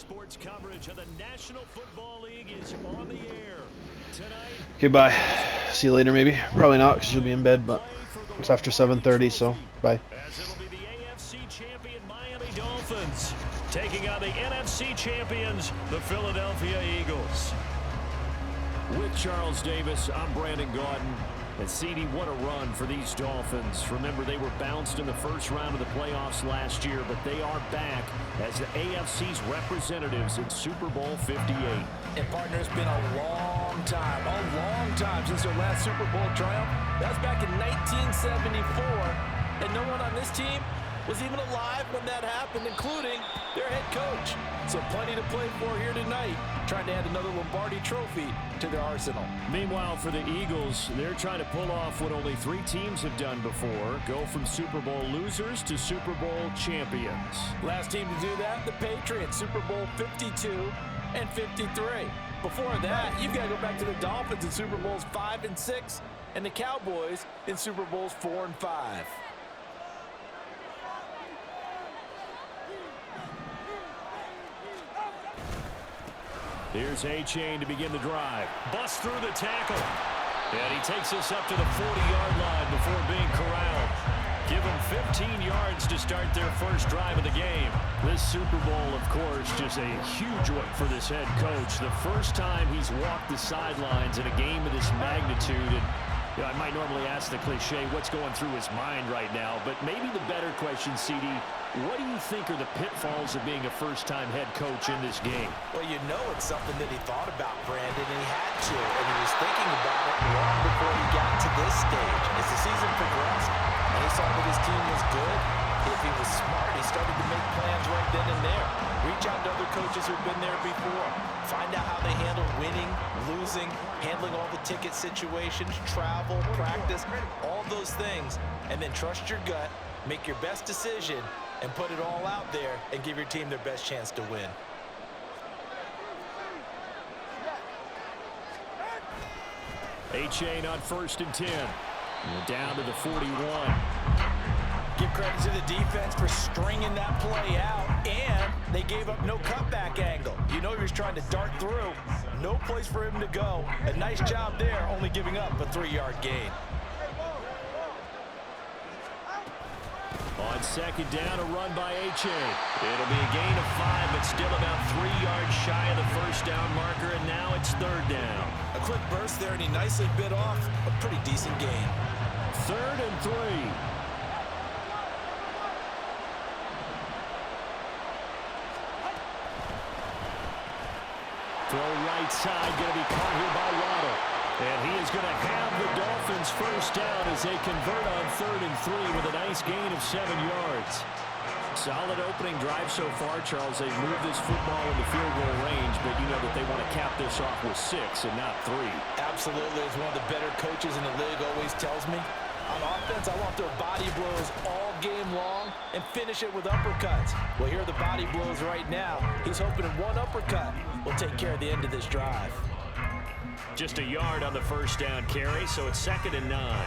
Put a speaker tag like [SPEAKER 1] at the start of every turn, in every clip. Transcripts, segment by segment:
[SPEAKER 1] Sports coverage of the National Football League is on the air tonight.
[SPEAKER 2] Okay, bye. See you later, maybe. Probably not, because you'll be in bed, but it's after 7:30, so bye.
[SPEAKER 1] As it'll be the AFC champion Miami Dolphins taking on the NFC champions, the Philadelphia Eagles. With Charles Davis, I'm Brandon Gaudin. And CD, what a run for these Dolphins. Remember, they were bounced in the first round of the playoffs last year, but they are back as the AFC's representatives in Super Bowl 58.
[SPEAKER 3] And partner, it's been a long time since their last Super Bowl triumph. That was back in 1974, and no one on this team was even alive when that happened, including their head coach. So plenty to play for here tonight, trying to add another Lombardi trophy to their arsenal.
[SPEAKER 1] Meanwhile, for the Eagles, they're trying to pull off what only 3 teams have done before, go from Super Bowl losers to Super Bowl champions.
[SPEAKER 3] Last team to do that, the Patriots, Super Bowl 52 and 53. Before that, you've got to go back to the Dolphins in Super Bowls 5 and 6, and the Cowboys in Super Bowls 4 and 5.
[SPEAKER 1] Here's A-Chain to begin the drive. Busts through the tackle. And he takes us up to the 40-yard line before being corralled. Give them 15 yards to start their first drive of the game. This Super Bowl, of course, just a huge one for this head coach. The first time he's walked the sidelines in a game of this magnitude. And I might normally ask the cliche, what's going through his mind right now? But maybe the better question, CD, what do you think are the pitfalls of being a first-time head coach in this game?
[SPEAKER 3] Well, you know it's something that he thought about, Brandon, and he had to. And he was thinking about it long before he got to this stage. As the season progressed, and he saw that his team was good, if he was smart, he started to make plans right then and there. Reach out to other coaches who've been there before. Find out how they handle winning, losing, handling all the ticket situations, travel, practice, all those things. And then trust your gut, make your best decision, and put it all out there and give your team their best chance to win.
[SPEAKER 1] A-Chain on 1st and 10. And down to the 41.
[SPEAKER 3] Give credit to the defense for stringing that play out, and they gave up no cutback angle. You know he was trying to dart through. No place for him to go. A nice job there, only giving up a 3-yard gain.
[SPEAKER 1] On 2nd down, a run by A-Chain. It'll be a gain of 5, but still about 3 yards shy of the first down marker, and now it's 3rd down.
[SPEAKER 3] A quick burst there, and he nicely bit off a pretty decent gain.
[SPEAKER 1] 3rd and 3. Throw right side, going to be caught here by Waddle. And he is going to have the Dolphins first down as they convert on 3rd and 3 with a nice gain of 7 yards. Solid opening drive so far, Charles. They've moved this football into field goal range, but you know that they want to cap this off with 6 and not 3.
[SPEAKER 3] Absolutely. As one of the better coaches in the league always tells me, on offense, I want their body blows all game long and finish it with uppercuts. Well, here are the body blows right now. He's hoping in one uppercut will take care of the end of this drive.
[SPEAKER 1] Just a yard on the first down carry, so it's 2nd and 9.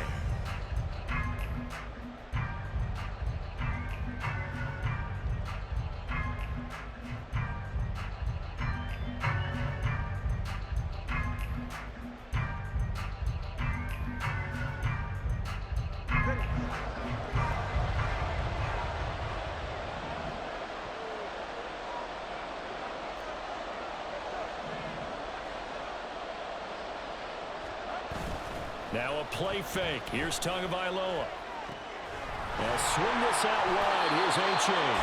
[SPEAKER 1] Now a play fake. Here's Tagovailoa. They'll swing this out wide. Here's A-Chain.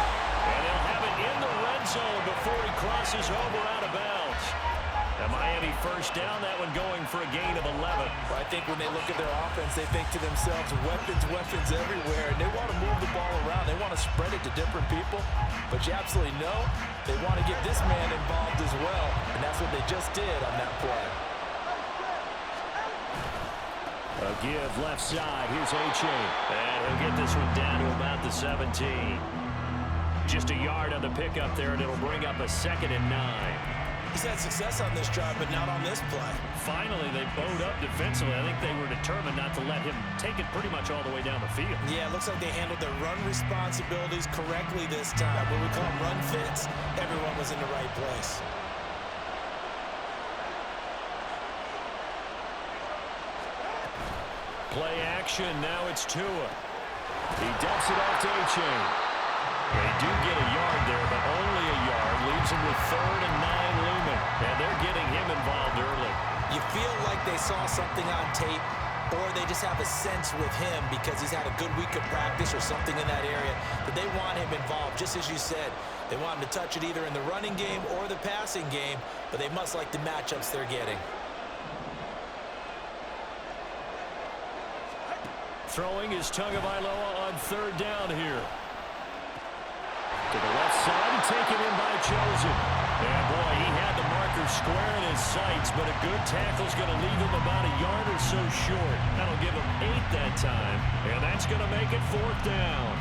[SPEAKER 1] And they'll have it in the red zone before he crosses over out of bounds. A Miami first down, that one going for a gain of 11.
[SPEAKER 3] Well, I think when they look at their offense, they think to themselves, weapons everywhere. And they want to move the ball around. They want to spread it to different people. But you absolutely know they want to get this man involved as well. And that's what they just did on that play.
[SPEAKER 1] A give left side. Here's A-Chain. And he'll get this one down to about the 17. Just a yard on the pickup there, and it'll bring up a 2nd and 9.
[SPEAKER 3] He's had success on this drive, but not on this play.
[SPEAKER 1] Finally, they bowed up defensively. I think they were determined not to let him take it pretty much all the way down the field.
[SPEAKER 3] Yeah, it looks like they handled their run responsibilities correctly this time. What we call them run fits, everyone was in the right place.
[SPEAKER 1] Play action, now it's Tua. He dumps it off to A-Chain. They do get a yard there, but only a yard. Leaves him with 3rd and 9 looming. And they're getting him involved early.
[SPEAKER 3] You feel like they saw something on tape, or they just have a sense with him because he's had a good week of practice or something in that area that they want him involved. Just as you said, they want him to touch it either in the running game or the passing game, but they must like the matchups they're getting.
[SPEAKER 1] Throwing is Tagovailoa on 3rd down here. To the left side and taken in by Chosen. And boy, he had the marker square in his sights, but a good tackle's going to leave him about a yard or so short. That'll give him 8 that time, and that's going to make it 4th down.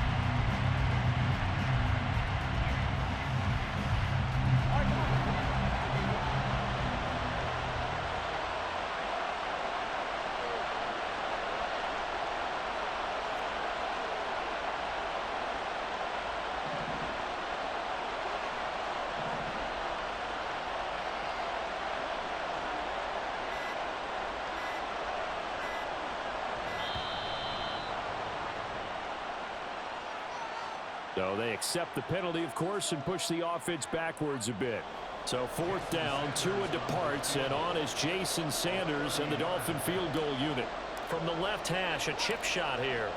[SPEAKER 1] So they accept the penalty, of course, and push the offense backwards a bit. So 4th down, Tua departs, and on is Jason Sanders and the Dolphin field goal unit. From the left hash, a chip shot here.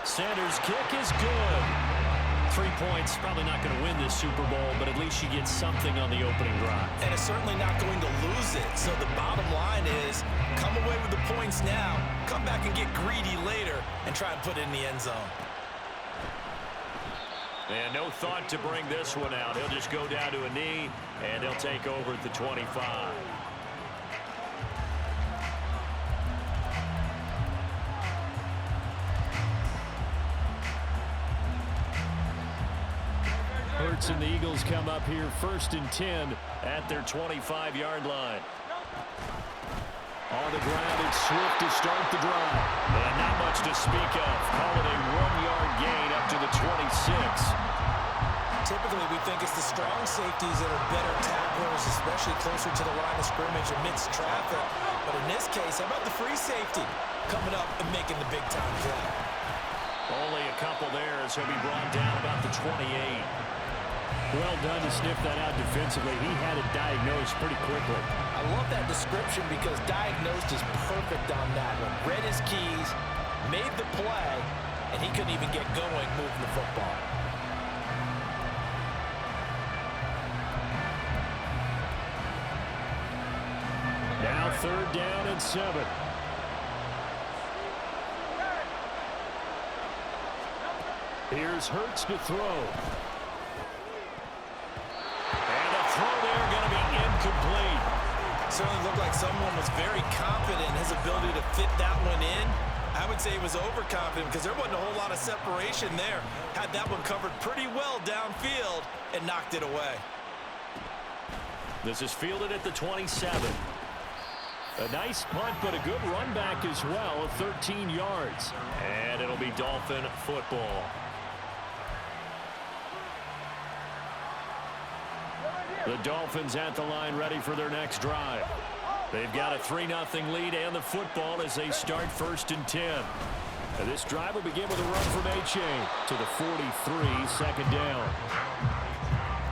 [SPEAKER 1] Sanders' kick is good. 3 points, probably not going to win this Super Bowl, but at least you get something on the opening drive.
[SPEAKER 3] And it's certainly not going to lose it. So the bottom line is, come away with the points now, come back and get greedy later, and try and put it in the end zone.
[SPEAKER 1] And no thought to bring this one out. He'll just go down to a knee, and he'll take over at the 25. Hurts and the Eagles come up here 1st and 10 at their 25-yard line. On the ground, it's Swift to start the drive. And not much to speak of. Call it a 1-yard gain up to the 26.
[SPEAKER 3] Typically, we think it's the strong safeties that are better tacklers, especially closer to the line of scrimmage amidst traffic. But in this case, how about the free safety coming up and making the big-time play?
[SPEAKER 1] Only a couple there as he'll be brought down about the 28. Well done to sniff that out defensively. He had it diagnosed pretty quickly.
[SPEAKER 3] I love that description because diagnosed is perfect on that one. Read his keys, made the play, and he couldn't even get going moving the football.
[SPEAKER 1] Now 3rd down and 7. Here's Hurts to throw. And a throw there going to be incomplete.
[SPEAKER 3] Certainly looked like someone was very confident in his ability to fit that one in. I would say he was overconfident because there wasn't a whole lot of separation there. Had that one covered pretty well downfield and knocked it away.
[SPEAKER 1] This is fielded at the 27. A nice punt, but a good run back as well, 13 yards. And it'll be Dolphin football. The Dolphins at the line ready for their next drive. They've got a 3-0 lead and the football as they start 1st and 10. And this drive will begin with a run from A-Chain to the 43, 2nd down.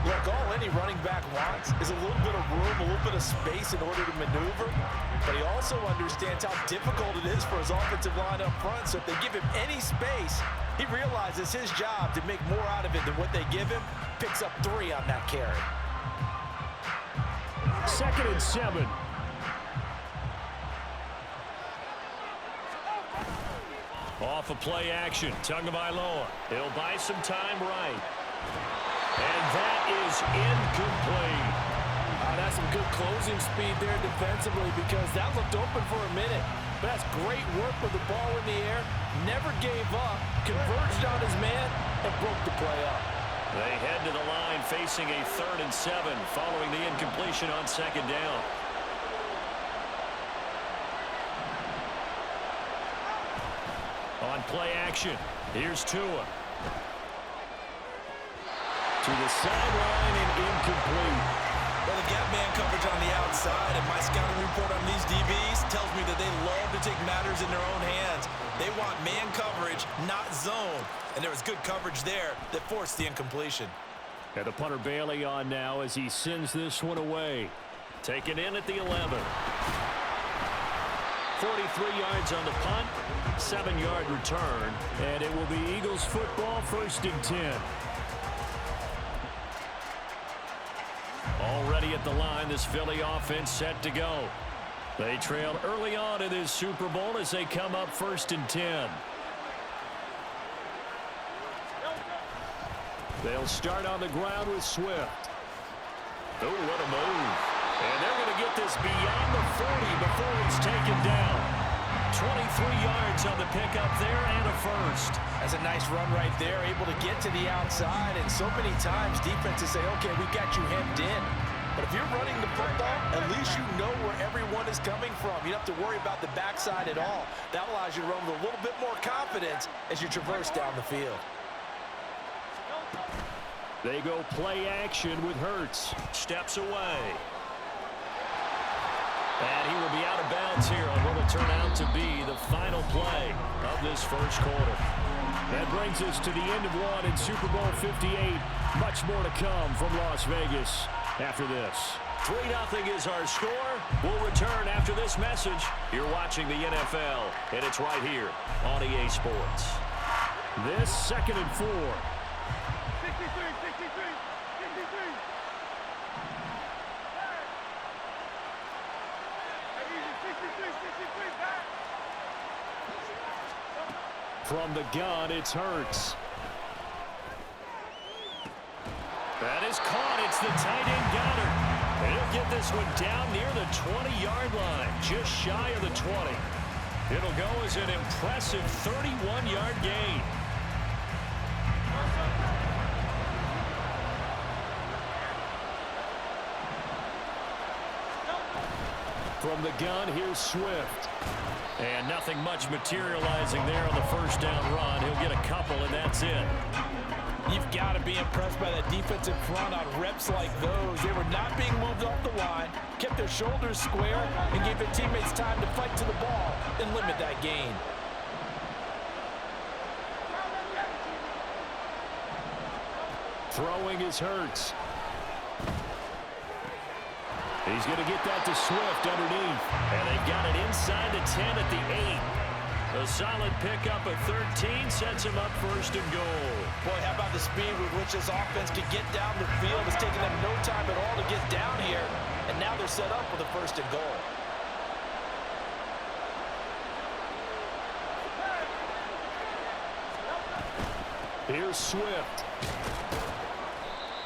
[SPEAKER 3] Look, all any running back wants is a little bit of room, a little bit of space in order to maneuver. But he also understands how difficult it is for his offensive line up front. So if they give him any space, he realizes his job to make more out of it than what they give him. Picks up 3 on that carry.
[SPEAKER 1] 2nd and 7. Off a play action. Tagovailoa. He'll buy some time right. And that is incomplete.
[SPEAKER 3] that's some good closing speed there defensively because that looked open for a minute. But that's great work with the ball in the air. Never gave up, converged on his man, and broke the play up.
[SPEAKER 1] They head to the line facing a 3rd and 7 following the incompletion on 2nd down. On play action, here's Tua. To the sideline and incomplete.
[SPEAKER 3] Well, the gap man coverage on the outside, and my scouting report on these DBs tells me that they love to take matters in their own hands. They want man coverage, not zone. And there was good coverage there that forced the incompletion.
[SPEAKER 1] And the punter Bailey on now as he sends this one away. Taken in at the 11. 43 yards on the punt, 7-yard return, and it will be Eagles football, 1st and 10. Already at the line, this Philly offense set to go. They trail early on in this Super Bowl as they come up 1st and 10. They'll start on the ground with Swift. Oh, what a move. And they're going to get this beyond the 40 before he's taken down. 23 yards on the pickup there and a first.
[SPEAKER 3] That's a nice run right there, able to get to the outside. And so many times defenses say, okay, we got you hemmed in. But if you're running the football, at least you know where everyone is coming from. You don't have to worry about the backside at all. That allows you to run with a little bit more confidence as you traverse down the field.
[SPEAKER 1] They go play action with Hurts. Steps away. And he will be out of bounds here on what will turn out to be the final play of this first quarter. That brings us to the end of one in Super Bowl 58. Much more to come from Las Vegas after this. 3-0 is our score. We'll return after this message. You're watching the NFL, and it's right here on EA Sports. This 2nd and 4.
[SPEAKER 4] 63.
[SPEAKER 1] From the gun, it's Hurts. That is caught. It's the tight end Goddard. And he'll get this one down near the 20-yard line, just shy of the 20. It'll go as an impressive 31-yard gain. From the gun, here's Swift. And nothing much materializing there on the first down run. He'll get a couple, and that's it.
[SPEAKER 3] You've got to be impressed by that defensive front on reps like those. They were not being moved off the line, kept their shoulders square, and gave their teammates time to fight to the ball and limit that gain.
[SPEAKER 1] Throwing is Hurts. He's going to get that to Swift underneath. And they've got it inside the 10 at the 8. A solid pickup at 13 sets him up 1st and goal.
[SPEAKER 3] Boy, how about the speed with which this offense can get down the field? It's taken them no time at all to get down here. And now they're set up with a 1st and goal.
[SPEAKER 1] Here's Swift.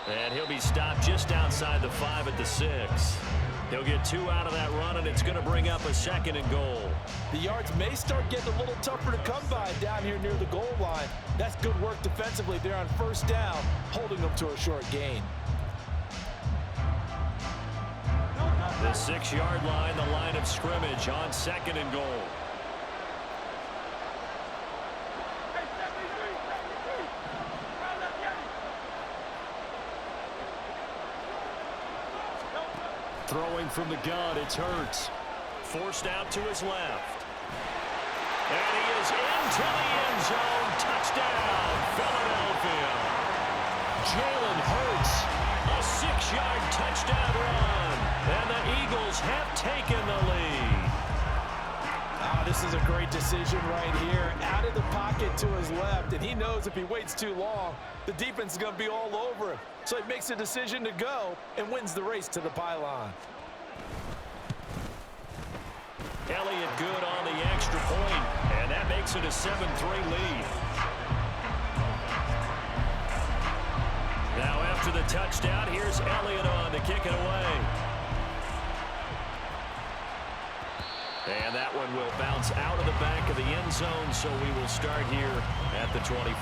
[SPEAKER 1] And he'll be stopped just outside the 5 at the 6. He'll get 2 out of that run, and it's going to bring up a 2nd and goal.
[SPEAKER 3] The yards may start getting a little tougher to come by down here near the goal line. That's good work defensively there on 1st down, holding them to a short gain.
[SPEAKER 1] The 6-yard line, the line of scrimmage on 2nd and goal. Throwing from the gun, it's Hurts. Forced out to his left. And he is into the end zone. Touchdown, Philadelphia. Jalen Hurts, a 6-yard touchdown run. And the Eagles have taken the lead.
[SPEAKER 3] This is a great decision right here. Out of the pocket to his left, and he knows if he waits too long, the defense is going to be all over him. So he makes a decision to go and wins the race to the pylon.
[SPEAKER 1] Elliott good on the extra point, and that makes it a 7-3 lead. Now after the touchdown, here's Elliott on to kick it away. And that one will bounce out of the back of the end zone, so we will start here at the 25.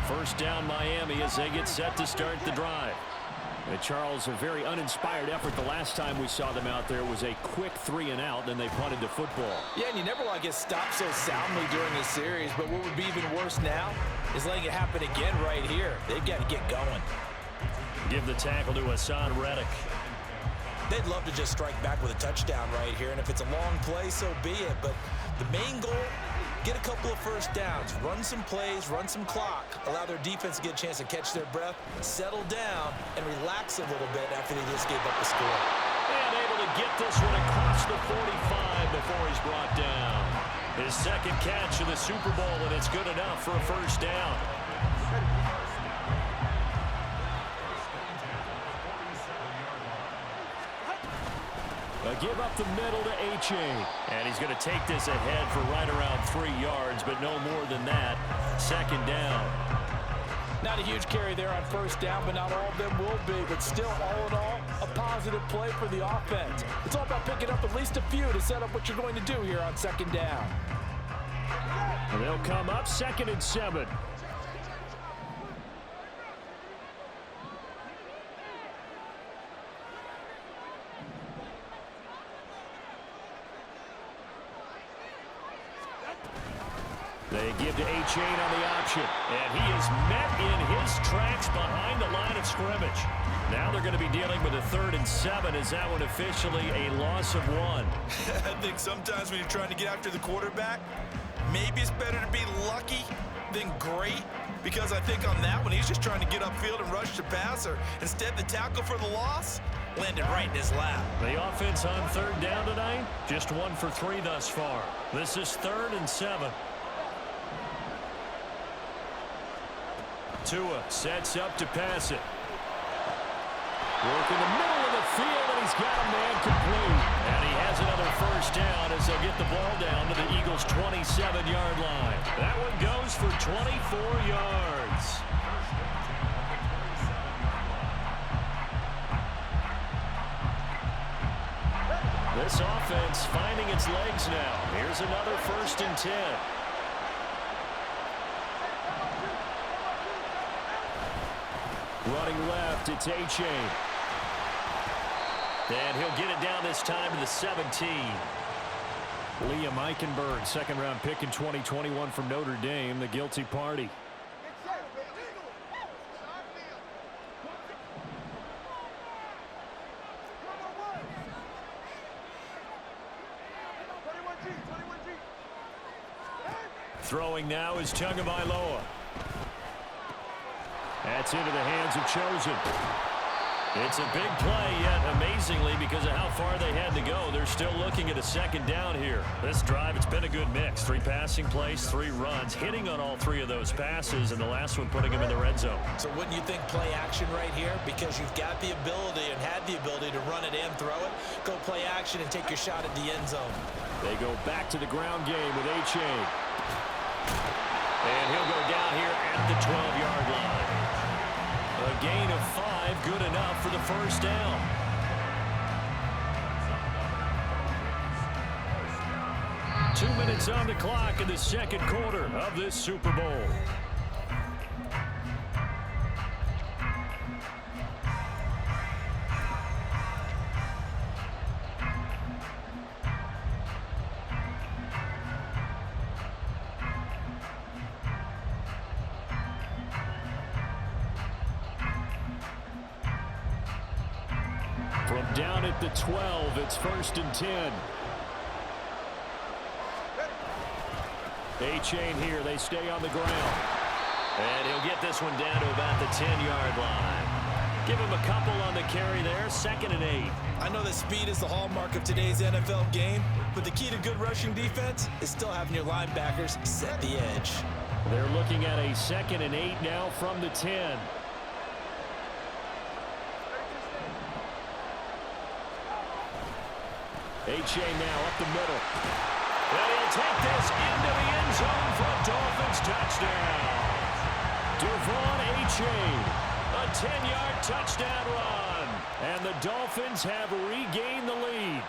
[SPEAKER 1] First down Miami as they get set to start the drive. And Charles, a very uninspired effort. The last time we saw them out there was a quick 3-and-out, then they punted to football.
[SPEAKER 3] Yeah, and you never want to get stopped so soundly during a series, but what would be even worse now is letting it happen again right here. They've got to get going.
[SPEAKER 1] Give the tackle to Hassan Reddick.
[SPEAKER 3] They'd love to just strike back with a touchdown right here, and if it's a long play, so be it. But the main goal, get a couple of first downs, run some plays, run some clock, allow their defense to get a chance to catch their breath, settle down, and relax a little bit after they just gave up the score.
[SPEAKER 1] And able to get this one across the 45 before he's brought down. His second catch in the Super Bowl, and it's good enough for a first down. A give up the middle to H.A. And he's going to take this ahead for right around 3 yards, but no more than that. Second down.
[SPEAKER 3] Not a huge carry there on first down, but not all of them will be. But still, all in all, a positive play for the offense. It's all about picking up at least a few to set up what you're going to do here on second down.
[SPEAKER 1] And they'll come up 2nd and 7. They give to A-Chain on the option, and he is met in his tracks behind the line of scrimmage. Now they're going to be dealing with a 3rd and 7. Is that one officially a loss of 1?
[SPEAKER 4] I think sometimes when you're trying to get after the quarterback, maybe it's better to be lucky than great, because I think on that one, he's just trying to get upfield and rush the passer. Instead, the tackle for the loss landed right in his lap.
[SPEAKER 1] The offense on 3rd down tonight, just 1 for 3 thus far. This is 3rd and 7. Tua sets up to pass it. Work in the middle of the field, and he's got a man complete. And he has another first down as they'll get the ball down to the Eagles' 27-yard line. That one goes for 24 yards. This offense finding its legs now. Here's another 1st and 10. Running left, it's A-Chain. And he'll get it down this time to the 17. Liam Eichenberg, 2nd-round pick in 2021 from Notre Dame, the guilty party. Throwing now is Tagovailoa. That's into the hands of Chosen. It's a big play, yet amazingly, because of how far they had to go, they're still looking at a 2nd down here. This drive, it's been a good mix. 3 passing plays, 3 runs, hitting on all 3 of those passes, and the last one putting them in the red zone.
[SPEAKER 3] So wouldn't you think play action right here? Because you've got the ability and had the ability to run it and throw it. Go play action and take your shot at the end zone.
[SPEAKER 1] They go back to the ground game with A-Chain. And he'll go down here at the 12-yard line. A gain of 5, good enough for the first down. Two minutes on the clock in the 2nd quarter of this Super Bowl. From down at the 12, it's 1st and 10. A-Chain here, they stay on the ground. And he'll get this one down to about the 10-yard line. Give him a couple on the carry there, 2nd and 8.
[SPEAKER 3] I know that speed is the hallmark of today's NFL game, but the key to good rushing defense is still having your linebackers set the edge.
[SPEAKER 1] They're looking at a 2nd and 8 now from the 10. A-Chain now up the middle. And he'll take this into the end zone for a Dolphins touchdown. Devon A-Chain, a 10-yard touchdown run. And the Dolphins have regained the lead.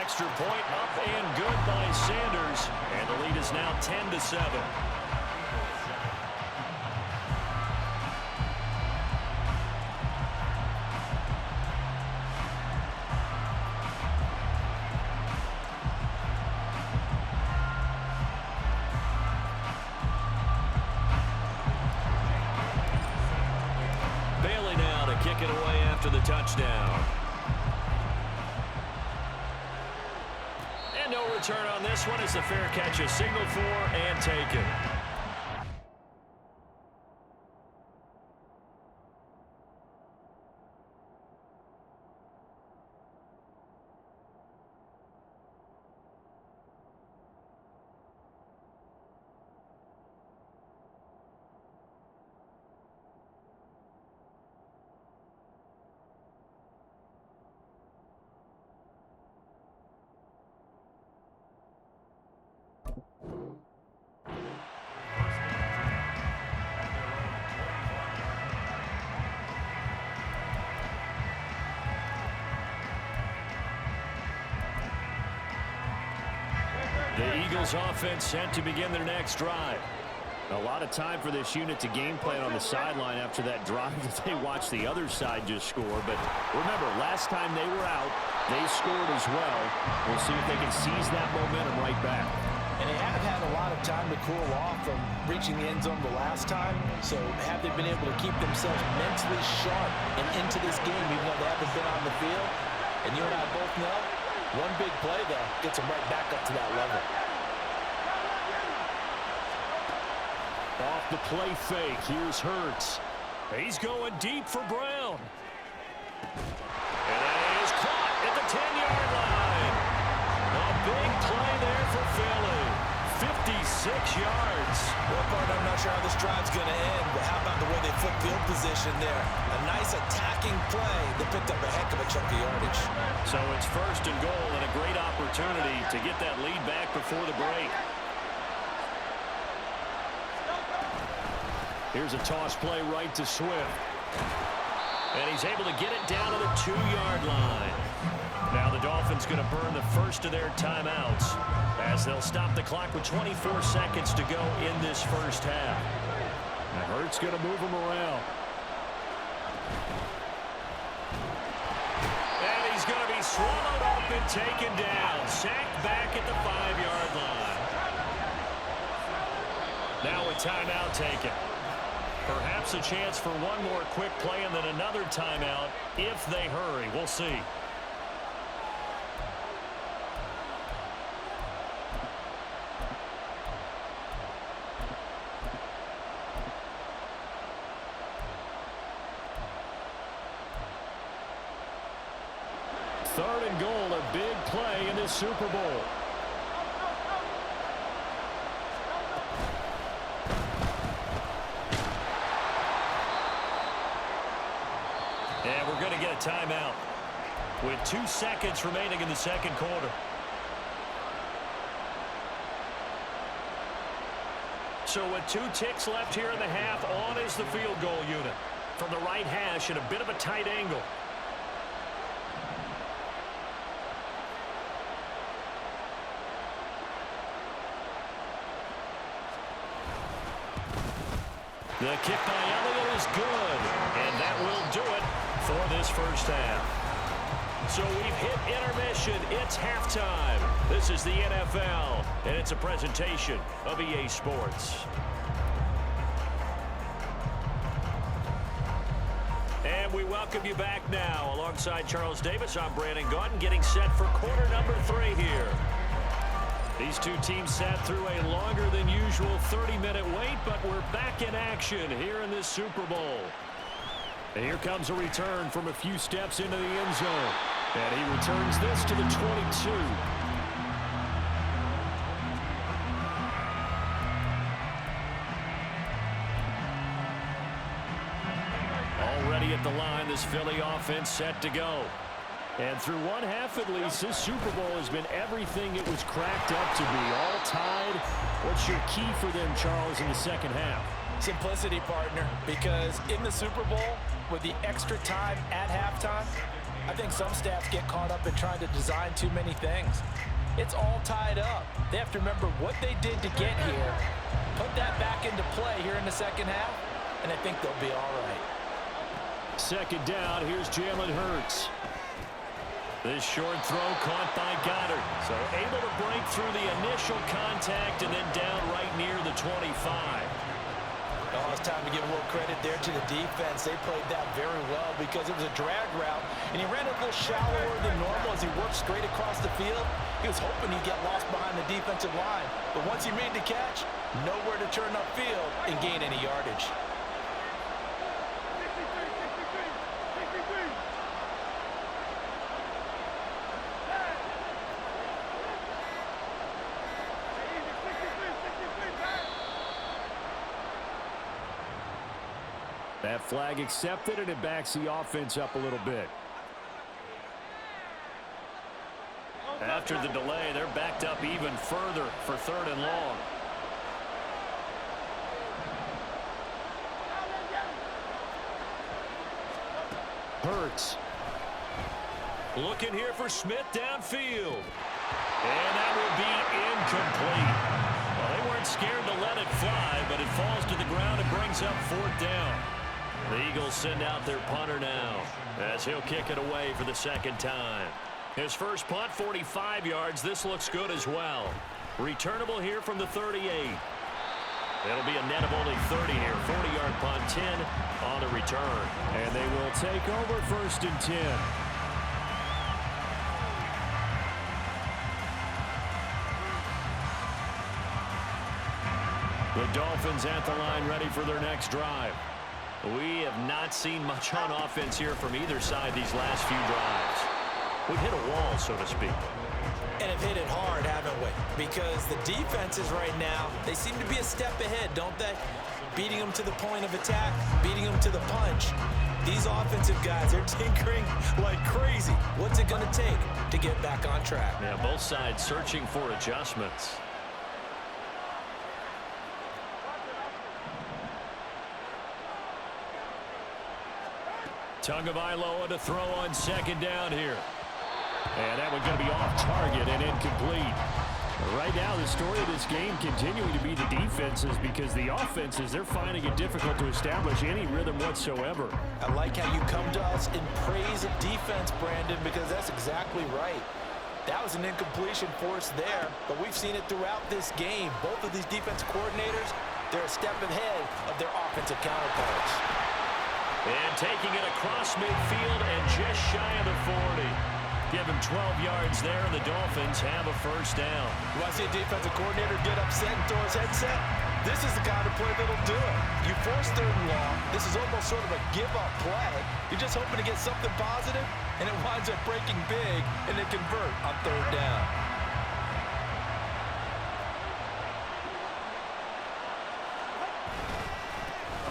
[SPEAKER 1] Extra point up and good by Sanders. And the lead is now 10-7. Bailey now to kick it away after the touchdown. And no return on this one as the fair catch is signaled for and taken. The Eagles offense set to begin their next drive. A lot of time for this unit to game plan on the sideline after that drive that they watched the other side just score. But remember, last time they were out, they scored as well. We'll see if they can seize that momentum right back.
[SPEAKER 3] And they have had a lot of time to cool off from reaching the end zone the last time. So have they been able to keep themselves mentally sharp and into this game even though they haven't been on the field? And you and I both know, one big play, though, gets them right back up to that level.
[SPEAKER 1] Off the play fake, here's Hurts. He's going deep for Brown. And that is caught at the 10-yard line. A big play there for Philly. 56 yards.
[SPEAKER 4] Well, Bart, I'm not sure how this drive's going to end, but how about the way they flipped field position there? A nice attacking play that picked up a heck of a chunk of yardage.
[SPEAKER 1] So it's first and goal and a great opportunity to get that lead back before the break. Here's a toss play right to Swift. And he's able to get it down to the 2-yard line. Now the Dolphins going to burn the first of their timeouts as they'll stop the clock with 24 seconds to go in this first half. And Hurts going to move him around. And he's going to be swallowed up and taken down. Sacked back at the 5-yard line. Now a timeout taken. Perhaps a chance for one more quick play and then another timeout if they hurry. We'll see. Third and goal, a big play in this Super Bowl. And we're going to get a timeout with 2 seconds remaining in the second quarter. So with 2 ticks left here in the half, on is the field goal unit. From the right hash at a bit of a tight angle. The kick by Elliott is good, and that will do it for this first half. So we've hit intermission. It's halftime. This is the NFL, and it's a presentation of EA Sports. And we welcome you back now. Alongside Charles Davis, I'm Brandon Gaudin, getting set for quarter number 3 here. These two teams sat through a longer than usual 30-minute wait, but we're back in action here in this Super Bowl. And here comes a return from a few steps into the end zone. And he returns this to the 22. Already at the line, this Philly offense set to go. And through one half at least, this Super Bowl has been everything it was cracked up to be. All tied. What's your key for them, Charles, in the second half?
[SPEAKER 3] Simplicity, partner, because in the Super Bowl, with the extra time at halftime, I think some staffs get caught up in trying to design too many things. It's all tied up. They have to remember what they did to get here, put that back into play here in the second half, and I think they'll be all right.
[SPEAKER 1] Second down, here's Jalen Hurts. This short throw caught by Goddard. So able to break through the initial contact and then down right near the 25.
[SPEAKER 3] Oh, it's time to give a little credit there to the defense. They played that very well because it was a drag route, and he ran a little shallower than normal as he worked straight across the field. He was hoping he'd get lost behind the defensive line, but once he made the catch, nowhere to turn upfield and gain any yardage.
[SPEAKER 1] That flag accepted, and it backs the offense up a little bit. After the delay, they're backed up even further for 3rd and long. Hurts. Looking here for Smith downfield. And that will be incomplete. Well, they weren't scared to let it fly, but it falls to the ground and brings up 4th down. The Eagles send out their punter now as he'll kick it away for the second time. His first punt, 45 yards. This looks good as well. Returnable here from the 38. It'll be a net of only 30 here. 40-yard punt, 10 on the return. And they will take over 1st and 10. The Dolphins at the line ready for their next drive. We have not seen much on offense here from either side these last few drives. We've hit a wall, so to speak.
[SPEAKER 3] And have hit it hard, haven't we? Because the defenses right now, they seem to be a step ahead, don't they? Beating them to the point of attack, beating them to the punch. These offensive guys are tinkering like crazy. What's it going to take to get back on track?
[SPEAKER 1] Yeah, both sides searching for adjustments. Tagovailoa to throw on second down here. And that one's going to be off target and incomplete. Right now, the story of this game continuing to be the defenses because the offenses, they're finding it difficult to establish any rhythm whatsoever.
[SPEAKER 3] I like how you come to us in praise of defense, Brandon, because that's exactly right. That was an incompletion force there, but we've seen it throughout this game. Both of these defense coordinators, they're a step ahead of their offensive counterparts.
[SPEAKER 1] And taking it across midfield and just shy of the 40. Give him 12 yards there, and the Dolphins have a first down.
[SPEAKER 3] You want to see a defensive coordinator get upset and throw his headset? This is the kind of play that'll do it. You force 3rd and long. This is almost sort of a give-up play. You're just hoping to get something positive, and it winds up breaking big, and they convert on 3rd down.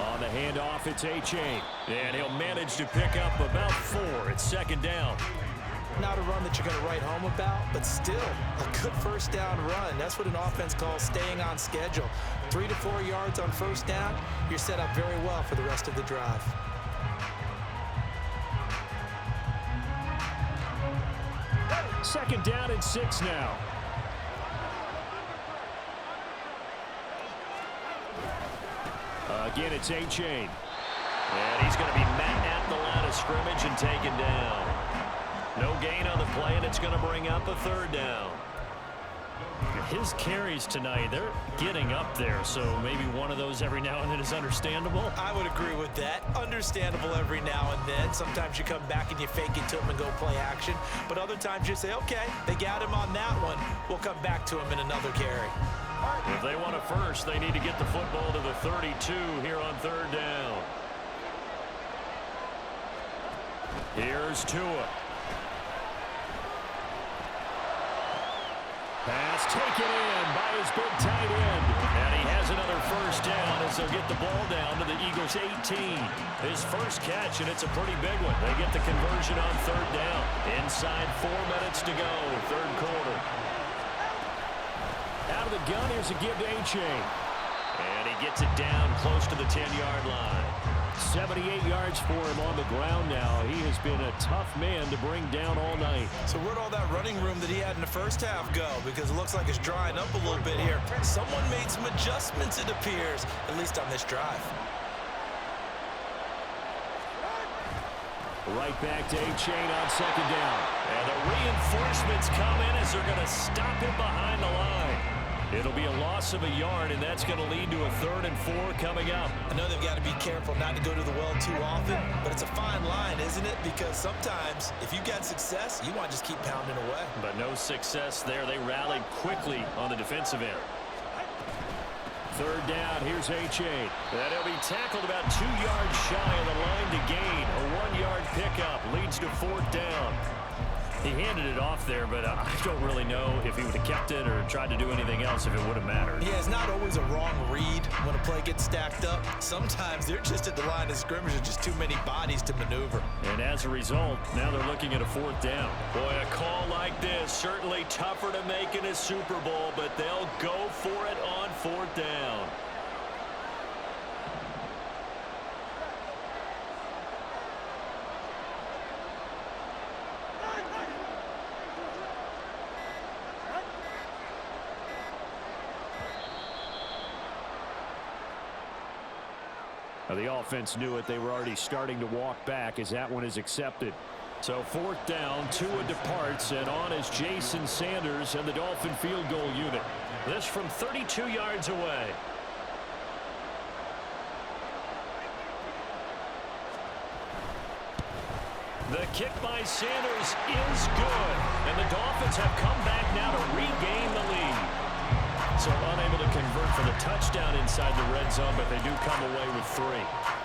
[SPEAKER 1] On the handoff, it's A-Chain. And he'll manage to pick up about 4. It's 2nd down.
[SPEAKER 3] Not a run that you're going to write home about, but still a good first down run. That's what an offense calls staying on schedule. 3 to 4 yards on first down, you're set up very well for the rest of the drive.
[SPEAKER 1] Second down and 6 now. Again, it's A-Chain. And he's going to be met at the line of scrimmage and taken down. No gain on the play, and it's going to bring up a 3rd down. His carries tonight, they're getting up there, so maybe one of those every now and then is understandable.
[SPEAKER 3] I would agree with that. Understandable every now and then. Sometimes you come back and you fake it to him and go play action. But other times you say, okay, they got him on that one. We'll come back to him in another carry.
[SPEAKER 1] If they want a first, they need to get the football to the 32 here on 3rd down. Here's Tua. Pass taken in by his big tight end. And he has another first down as they'll get the ball down to the Eagles' 18. His first catch, and it's a pretty big one. They get the conversion on third down. Inside 4 minutes to go, third quarter. Out of the gun, here's a give to A-Chain. And he gets it down close to the 10-yard line. 78 yards for him on the ground now. He has been a tough man to bring down all night.
[SPEAKER 4] So where'd all that running room that he had in the first half go? Because it looks like it's drying up a little bit here. Someone made some adjustments, it appears, at least on this drive.
[SPEAKER 1] Right back to A-Chain on second down. And the reinforcements come in as they're going to stop him behind the line. It'll be a loss of a yard, and that's going to lead to a 3rd and 4 coming up.
[SPEAKER 4] I know they've got to be careful not to go to the well too often, but it's a fine line, isn't it? Because sometimes, if you got success, you want to just keep pounding away.
[SPEAKER 1] But no success there. They rallied quickly on the defensive end. Third down, here's A-Chain. And he'll be tackled about 2 yards shy of the line to gain. A 1-yard pickup leads to 4th down. He handed it off there, but I don't really know if he would have kept it or tried to do anything else if it would have mattered.
[SPEAKER 4] Yeah, it's not always a wrong read when a play gets stacked up. Sometimes they're just at the line of scrimmage with just too many bodies to maneuver.
[SPEAKER 1] And as a result, now they're looking at a 4th down. Boy, a call like this, certainly tougher to make in a Super Bowl, but they'll go for it on 4th down. Now, the offense knew it. They were already starting to walk back as that one is accepted. So 4th down, Tua departs, and on is Jason Sanders and the Dolphin field goal unit. This from 32 yards away. The kick by Sanders is good, and the Dolphins have come back now to regain the lead. So unable to convert for the touchdown inside the red zone, but they do come away with 3.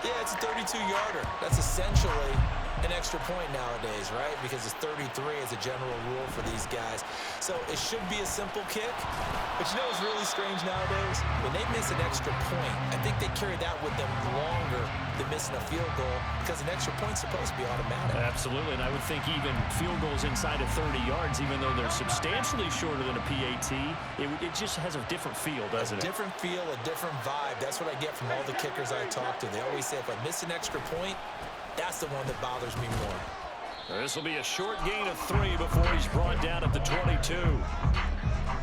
[SPEAKER 4] Yeah, it's a 32-yarder. That's essentially an extra point nowadays, right? Because it's 33 as a general rule for these guys. So it should be a simple kick. But you know what's really strange nowadays? When they miss an extra point, I think they carry that with them longer than missing a field goal because an extra point's supposed to be automatic.
[SPEAKER 1] Absolutely, and I would think even field goals inside of 30 yards, even though they're substantially shorter than a PAT, it just has a different feel, doesn't it?
[SPEAKER 4] A different feel, a different vibe. That's what I get from all the kickers I talk to. They always say if I miss an extra point, that's the one that bothers me more.
[SPEAKER 1] This will be a short gain of 3 before he's brought down at the 22.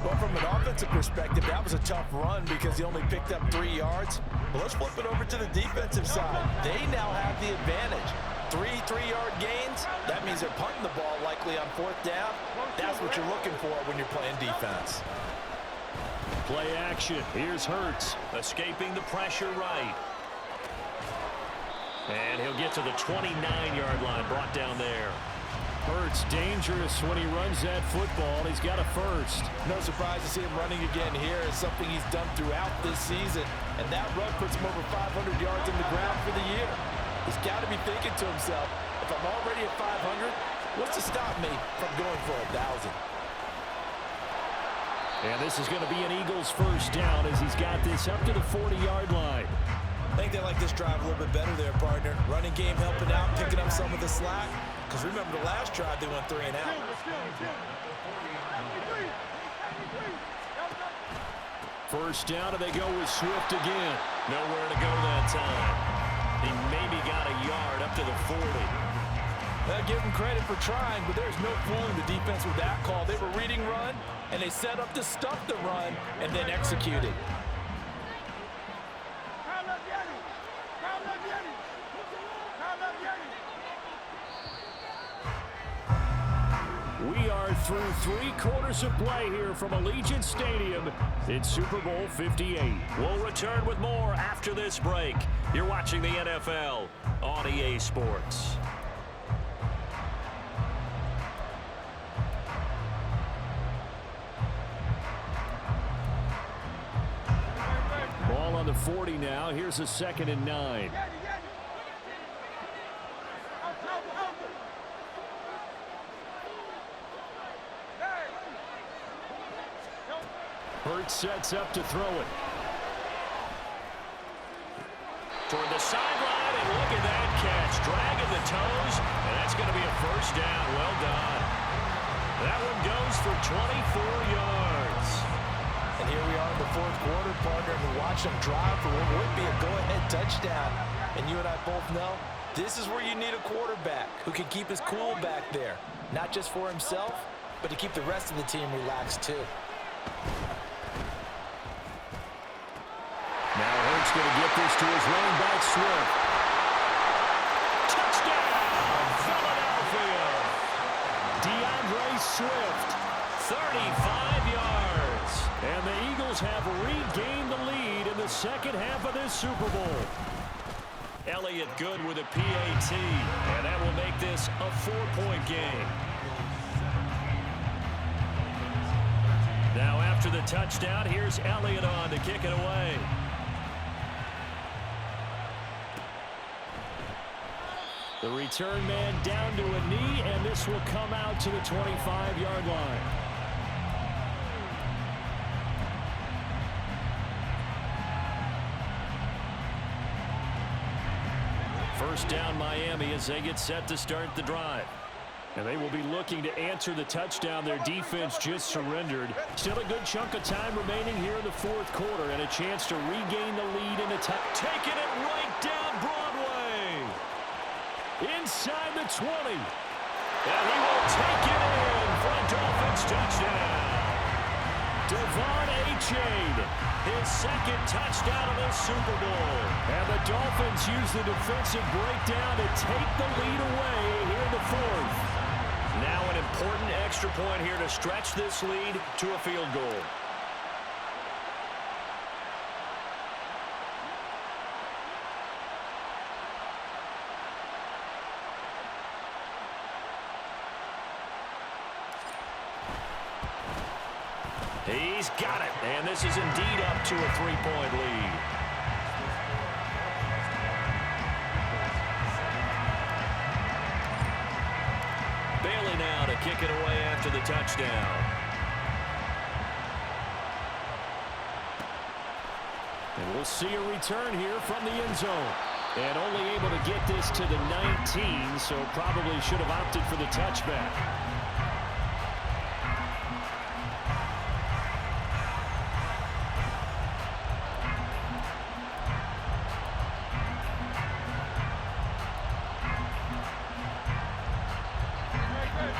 [SPEAKER 4] Well, from an offensive perspective, that was a tough run because he only picked up 3 yards. Well, let's flip it over to the defensive side. They now have the advantage. 3 3-yard gains, that means they're punting the ball likely on 4th down. That's what you're looking for when you're playing defense.
[SPEAKER 1] Play action. Here's Hurts, escaping the pressure right. And he'll get to the 29-yard line, brought down there. Hurts dangerous when he runs that football. He's got a first.
[SPEAKER 4] No surprise to see him running again here. It's something he's done throughout this season. And that run puts him over 500 yards on the ground for the year. He's got to be thinking to himself, if I'm already at 500, what's to stop me from going for 1,000?
[SPEAKER 1] And this is going to be an Eagles first down as he's got this up to the 40-yard line.
[SPEAKER 4] I think they like this drive a little bit better there, partner. Running game helping out, picking up some of the slack. Because remember the last drive, they went 3 and out.
[SPEAKER 1] First down, and they go with Swift again. Nowhere to go that time. He maybe got a yard up to the 40.
[SPEAKER 4] Now, give him credit for trying, but there's no fooling the defense with that call. They were reading run, and they set up to stuff the run, and then executed.
[SPEAKER 1] We are through 3 quarters of play here from Allegiant Stadium. It's Super Bowl 58. We'll return with more after this break. You're watching the NFL on EA Sports. Ball on the 40 now. Here's a 2nd and 9. Hurts sets up to throw it. Toward the sideline, and look at that catch. Dragging the toes, and that's going to be a first down. Well done. That one goes for 24 yards.
[SPEAKER 3] And here we are in the fourth quarter, partner, and watch them drive for what would be a go-ahead touchdown. And you and I both know this is where you need a quarterback who can keep his cool back there. Not just for himself, but to keep the rest of the team relaxed too.
[SPEAKER 1] Now Hurts going to get this to his running back, Swift. Touchdown, Philadelphia. DeAndre Swift, 35 yards. And the Eagles have regained the lead in the second half of this Super Bowl. Elliott good with a PAT, and that will make this a 4-point game. Now after the touchdown, here's Elliott on to kick it away. The return man down to a knee, and this will come out to the 25-yard line. First down Miami as they get set to start the drive. And they will be looking to answer the touchdown their defense just surrendered. Still a good chunk of time remaining here in the fourth quarter and a chance to regain the lead in the taking it right down Broadway. Inside the 20. And he will take it in for a Dolphins touchdown. Devon Achane, his second touchdown of this Super Bowl. And the Dolphins use the defensive breakdown to take the lead away here in the fourth. Now an important extra point here to stretch this lead to a field goal. He's got it, and this is indeed up to a 3-point lead. Bailey now to kick it away after the touchdown. And we'll see a return here from the end zone. And only able to get this to the 19, so probably should have opted for the touchback.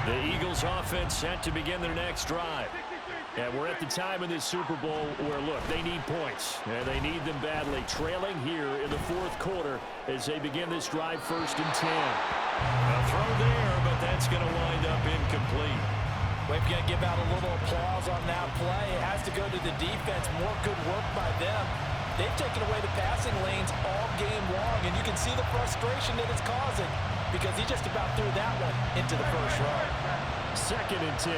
[SPEAKER 1] The Eagles offense set to begin their next drive. And we're at the time in this Super Bowl where, look, they need points. And they need them badly. Trailing here in the fourth quarter as they begin this drive, 1st and 10. A throw there, but that's going to wind up incomplete.
[SPEAKER 3] We've got to give out a little applause on that play. It has to go to the defense. More good work by them. They've taken away the passing lanes all game long, and you can see the frustration that it's causing because he just about threw that one into the first row.
[SPEAKER 1] 2nd and 10.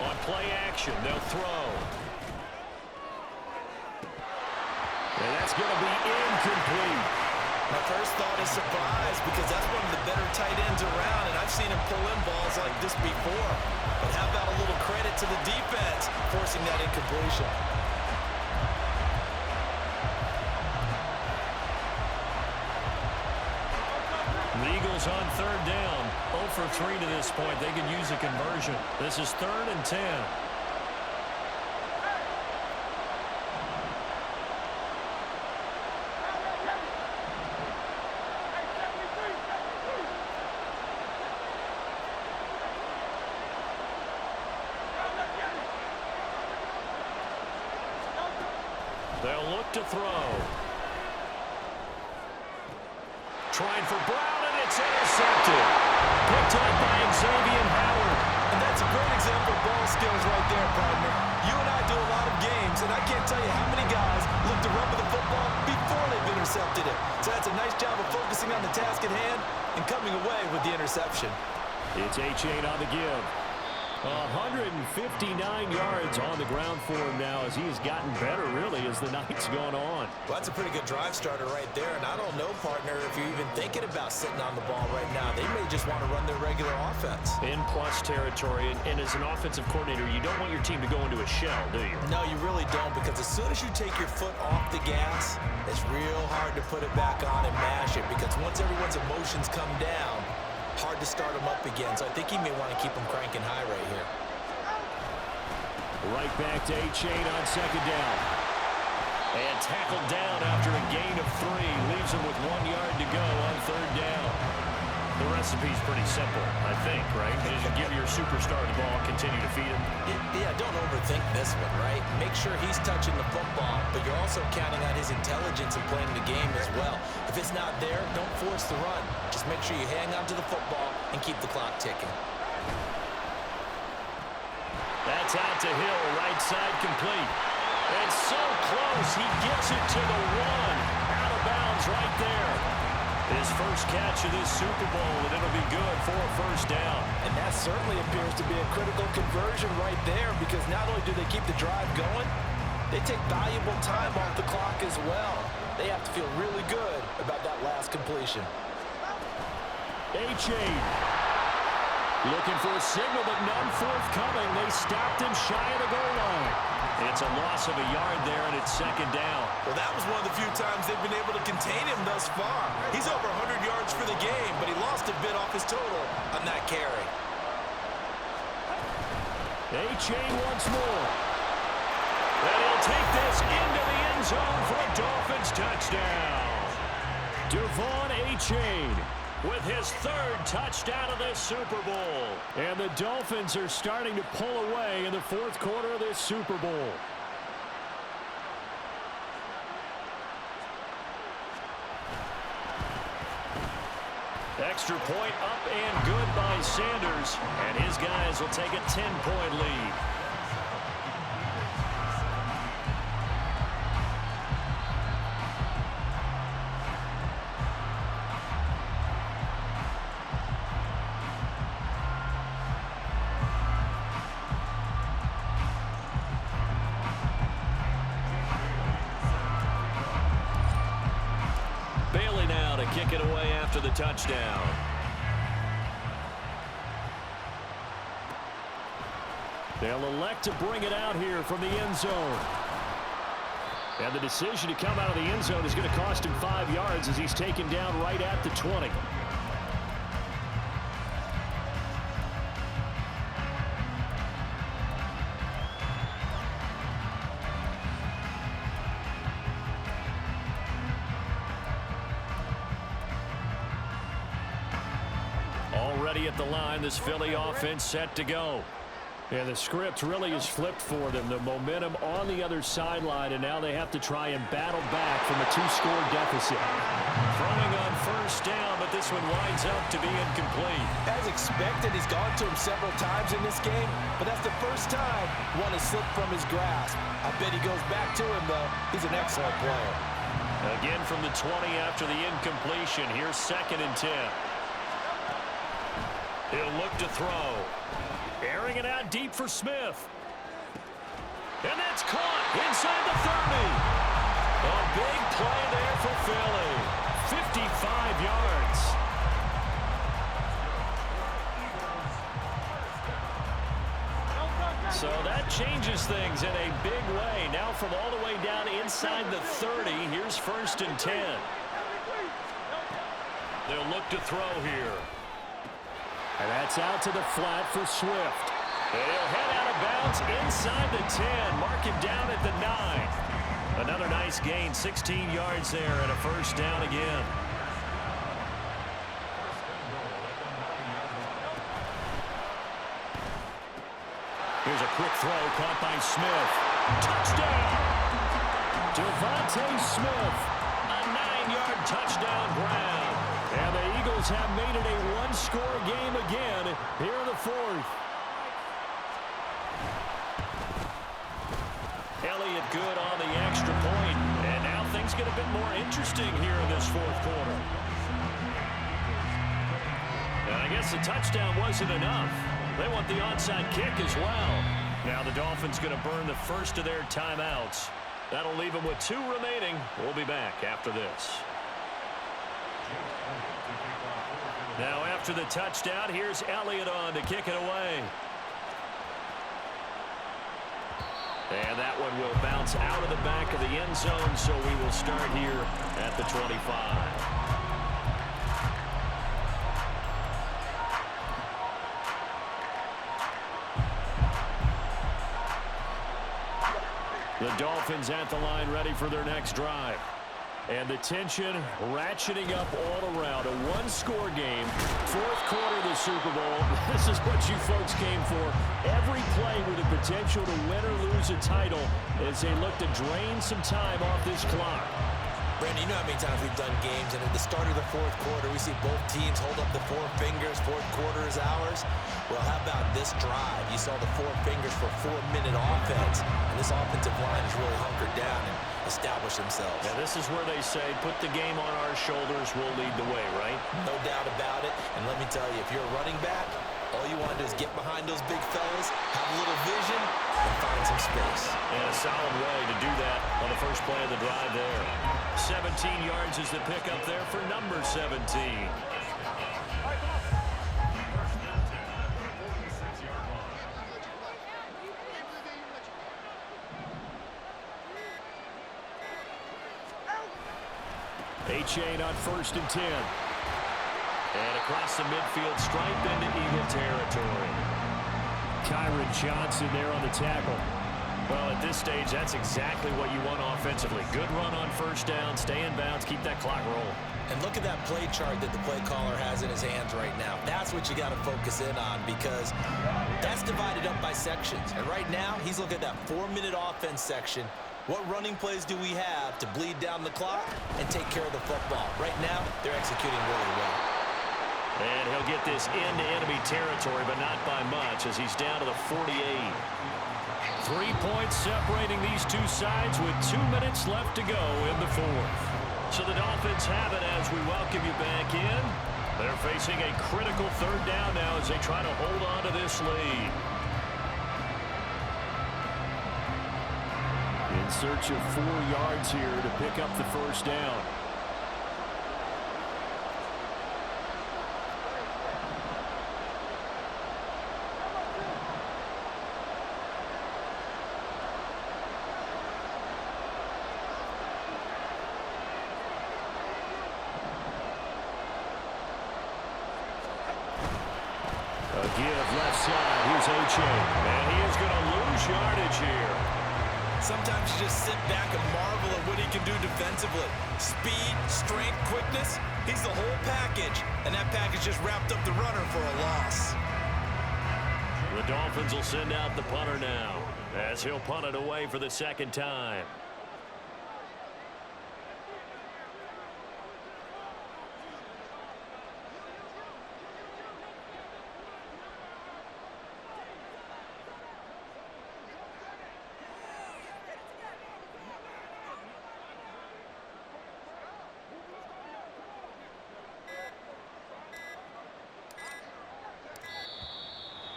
[SPEAKER 1] On play action, they'll throw. And that's going to be incomplete.
[SPEAKER 4] My first thought is surprise because that's one of the better tight ends around, and I've seen him pull in balls like this before. But how about a little credit to the defense forcing that incompletion?
[SPEAKER 1] The Eagles on 3rd down. 0 for 3 to this point. They could use a conversion. This is 3rd and 10. They'll look to throw. Trying for Brown, and it's intercepted. Picked up by Xavier Howard.
[SPEAKER 4] And that's a great example of ball skills right there, partner. You and I do a lot of games, and I can't tell you how many guys look to run with the football before they've intercepted it. So that's a nice job of focusing on the task at hand and coming away with the interception.
[SPEAKER 1] It's Achane on the give. 159 yards on the ground for him now as he's gotten better, really, as the night's gone on.
[SPEAKER 3] Well, that's a pretty good drive starter right there. And I don't know, partner, if you're even thinking about sitting on the ball right now. They may just want to run their regular offense.
[SPEAKER 1] In plus territory, and as an offensive coordinator, you don't want your team to go into a shell, do you?
[SPEAKER 3] No, you really don't, because as soon as you take your foot off the gas, it's real hard to put it back on and mash it, because once everyone's emotions come down, hard to start them up again. So I think he may want to keep them cranking high right here.
[SPEAKER 1] Right back to A-Chain on second down. And tackled down after a gain of 3. Leaves him with 1 yard to go on third down. The recipe's pretty simple, I think, right? Just give your superstar the ball, continue to feed him.
[SPEAKER 3] Yeah, don't overthink this one, right? Make sure he's touching the football, but you're also counting on his intelligence and playing the game as well. If it's not there, don't force the run. Just make sure you hang on to the football and keep the clock ticking.
[SPEAKER 1] That's out to Hill, right side complete. And so close, he gets it to the 1. Out of bounds right there. His first catch of this Super Bowl, and it'll be good for a first down.
[SPEAKER 3] And that certainly appears to be a critical conversion right there, because not only do they keep the drive going, they take valuable time off the clock as well. They have to feel really good about that last completion.
[SPEAKER 1] A-Chain looking for a signal, but none forthcoming. They stopped him shy of the goal line. It's a loss of a yard there, and it's second down.
[SPEAKER 4] Well, that was one of the few times they've been able to contain him thus far. He's over 100 yards for the game, but he lost a bit off his total on that carry.
[SPEAKER 1] A-Chain once more. And he'll take this into the end zone for a Dolphins touchdown. Devon A-Chain with his 3rd touchdown of this Super Bowl. And the Dolphins are starting to pull away in the 4th quarter of this Super Bowl. Extra point up and good by Sanders. And his guys will take a 10-point lead. Kick it away after the touchdown. They'll elect to bring it out here from the end zone. And the decision to come out of the end zone is going to cost him 5 yards as he's taken down right at the 20. Already at the line, this Philly offense set to go. And the script really is flipped for them. The momentum on the other sideline, and now they have to try and battle back from a 2-score deficit. Throwing on first down, but this one winds up to be incomplete.
[SPEAKER 3] As expected, he's gone to him several times in this game, but that's the first time one has slipped from his grasp. I bet he goes back to him, though. He's an excellent player.
[SPEAKER 1] Again from the 20 after the incompletion. Here's 2nd and 10. He'll look to throw. Airing it out deep for Smith. And that's caught inside the 30. A big play there for Philly. 55 yards. So that changes things in a big way. Now from all the way down inside the 30, here's 1st and 10. They'll look to throw here. And that's out to the flat for Swift. And he'll head out of bounds inside the 10. Mark him down at the 9. Another nice gain, 16 yards there, and a first down again. Here's a quick throw caught by Smith. Touchdown! Devontae Smith, a 9-yard touchdown grab. And the Eagles have made it a 1-score game again here in the 4th. Elliott good on the extra point. And now things get a bit more interesting here in this 4th quarter. And I guess the touchdown wasn't enough. They want the onside kick as well. Now the Dolphins going to burn the first of their timeouts. That'll leave them with 2 remaining. We'll be back after this. Now after the touchdown, here's Elliott on to kick it away. And that one will bounce out of the back of the end zone, so we will start here at the 25. The Dolphins at the line ready for their next drive. And the tension ratcheting up all around. A one-score game. 4th quarter of the Super Bowl. This is what you folks came for. Every play with the potential to win or lose a title as they look to drain some time off this clock.
[SPEAKER 3] Brandon, you know how many times we've done games, and at the start of the 4th quarter, we see both teams hold up the 4 fingers. 4th quarter is ours. Well, how about this drive? You saw the 4 fingers for 4-minute offense, and this offensive line has really hunkered down and established themselves.
[SPEAKER 1] Yeah, this is where they say, put the game on our shoulders, we'll lead the way, right?
[SPEAKER 3] No doubt about it. And let me tell you, if you're a running back, all you want to do is get behind those big fellas, have a little vision, and find some space.
[SPEAKER 1] And a solid way to do that on the first play of the drive there. 17 yards is the pickup there for number 17. A-chain on 1st and 10. And across the midfield stripe into Eagle territory. Kyron Johnson there on the tackle. Well, at this stage, that's exactly what you want offensively. Good run on 1st down, stay in bounds, keep that clock rolling.
[SPEAKER 3] And look at that play chart that the play caller has in his hands right now. That's what you got to focus in on, because that's divided up by sections. And right now, he's looking at that 4-minute offense section. What running plays do we have to bleed down the clock and take care of the football? Right now, they're executing really well.
[SPEAKER 1] And he'll get this into enemy territory, but not by much, as he's down to the 48. 3 points separating these two sides with 2 minutes left to go in the 4th. So the Dolphins have it as we welcome you back in. They're facing a critical 3rd down now as they try to hold on to this lead. In search of 4 yards here to pick up the 1st down. A give left side. Here's A-chain. And he is going to lose yardage here.
[SPEAKER 4] Sometimes you just sit back and marvel at what he can do defensively. Speed, strength, quickness, he's the whole package. And that package just wrapped up the runner for a loss.
[SPEAKER 1] The Dolphins will send out the punter now as he'll punt it away for the 2nd time.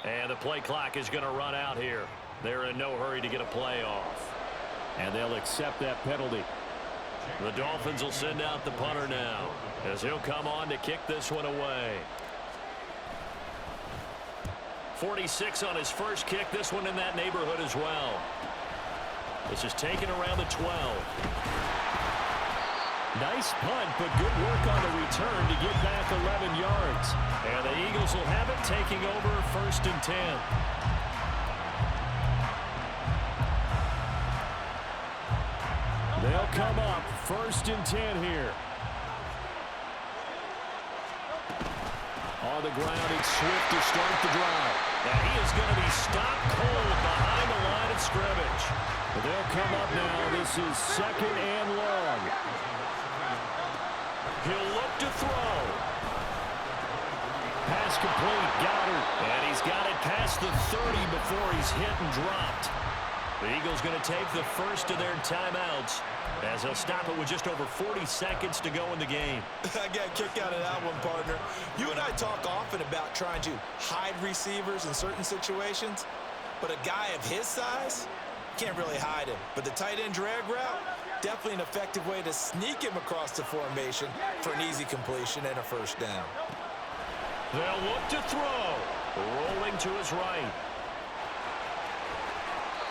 [SPEAKER 1] And the play clock is going to run out here. They're in no hurry to get a play off. And they'll accept that penalty. The Dolphins will send out the punter now as he'll come on to kick this one away. 46 on his first kick. This one in that neighborhood as well. This is taken around the 12. Nice punt, but good work on the return to get back 11 yards. And the Eagles will have it, taking over 1st and 10. They'll come up 1st and 10 here. On the ground, it's Swift to start the drive. And he is going to be stopped cold behind the line of scrimmage. But they'll come up now. This is 2nd and long. He'll look to throw. Pass complete. Goddard. And he's got it past the 30 before he's hit and dropped. The Eagles going to take the first of their timeouts as they'll stop it with just over 40 seconds to go in the game.
[SPEAKER 3] I got a kick out of that one, partner. You and I talk often about trying to hide receivers in certain situations, but a guy of his size, can't really hide him. But the tight end drag route, definitely an effective way to sneak him across the formation for an easy completion and a first down.
[SPEAKER 1] They'll look to throw. Rolling to his right.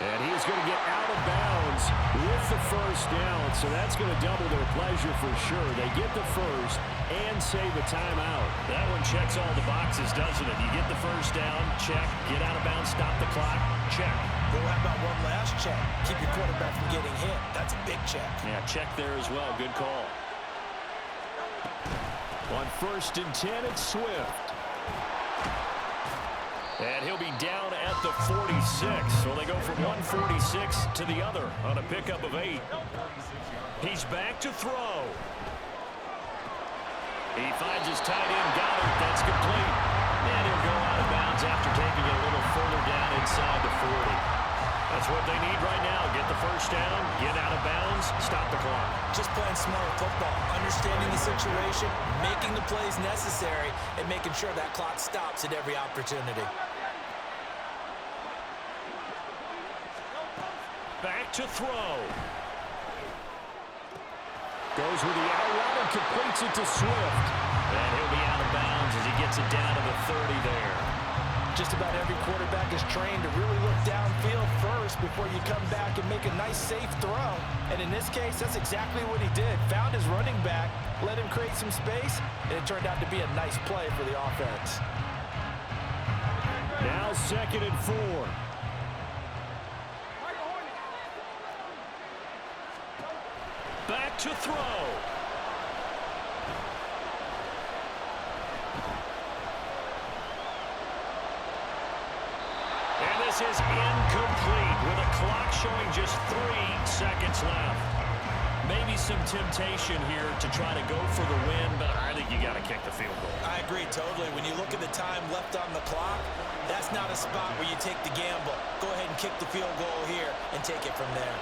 [SPEAKER 1] And he's going to get out of bounds with the first down, so that's going to double their pleasure for sure. They get the first and save a timeout. That one checks all the boxes, doesn't it? You get the first down, check. Get out of bounds, stop the clock, check.
[SPEAKER 3] Well, how about one last check? Keep your quarterback from getting hit. That's a big check.
[SPEAKER 1] Yeah, check there as well. Good call. On 1st and 10, it's Swift. And he'll be down at the 46. So they go from 146 to the other on a pickup of 8. He's back to throw. He finds his tight end, Goddard. That's complete. And he'll go out of bounds after taking it a little further down inside the 40. That's what they need right now. Get the first down, get out of bounds, stop the clock.
[SPEAKER 3] Just playing smart football, understanding the situation, making the plays necessary, and making sure that clock stops at every opportunity.
[SPEAKER 1] Back to throw. Goes with the out route and completes it to Swift. And he'll be out of bounds as he gets it down to the 30 there.
[SPEAKER 3] Just about every quarterback is trained to really look downfield first before you come back and make a nice, safe throw. And in this case, that's exactly what he did. Found his running back, let him create some space, and it turned out to be a nice play for the offense.
[SPEAKER 1] Now 2nd and 4. Back to throw. And this is incomplete with a clock showing just 3 seconds left. Maybe some temptation here to try to go for the win, but I think you got to kick the field goal.
[SPEAKER 3] I agree totally. When you look at the time left on the clock, that's not a spot where you take the gamble. Go ahead and kick the field goal here and take it from there.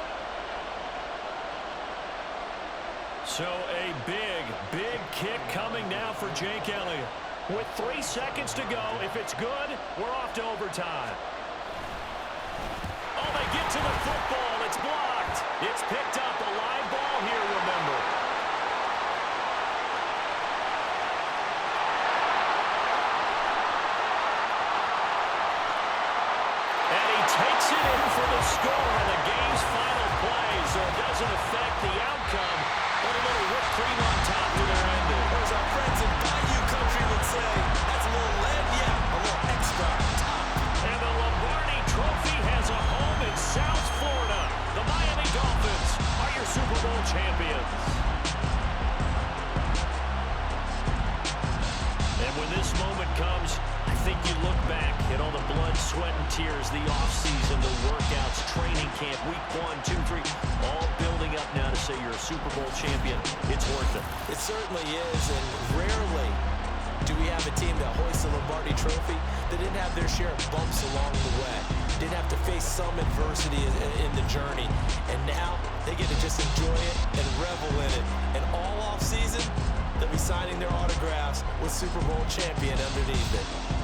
[SPEAKER 1] So a big, big kick coming now for Jake Elliott. With 3 seconds to go, if it's good, we're off to overtime. Oh, they get to the football. It's blocked. It's picked up. A live ball here, remember. And he takes it in for the score on the game's final play, so it doesn't affect the outcome. But a little whipped cream on top to their ending.
[SPEAKER 3] As our friends in Bayou Country would say, that's a little lead, yeah, a little extra on top.
[SPEAKER 1] And the Lombardi Trophy has a home in South Florida. The Miami Dolphins are your Super Bowl champions. And when this moment comes, I think you look back at all the blood, sweat, and tears, the offseason, the workouts, training camp, week 1, 2, 3, all building up now to say you're a Super Bowl champion. It's worth it.
[SPEAKER 3] It certainly is, and rarely do we have a team that hoists the Lombardi Trophy that didn't have their share of bumps along the way, didn't have to face some adversity in the journey, and now they get to just enjoy it and revel in it. And all offseason, they'll be signing their autographs with Super Bowl champion underneath it.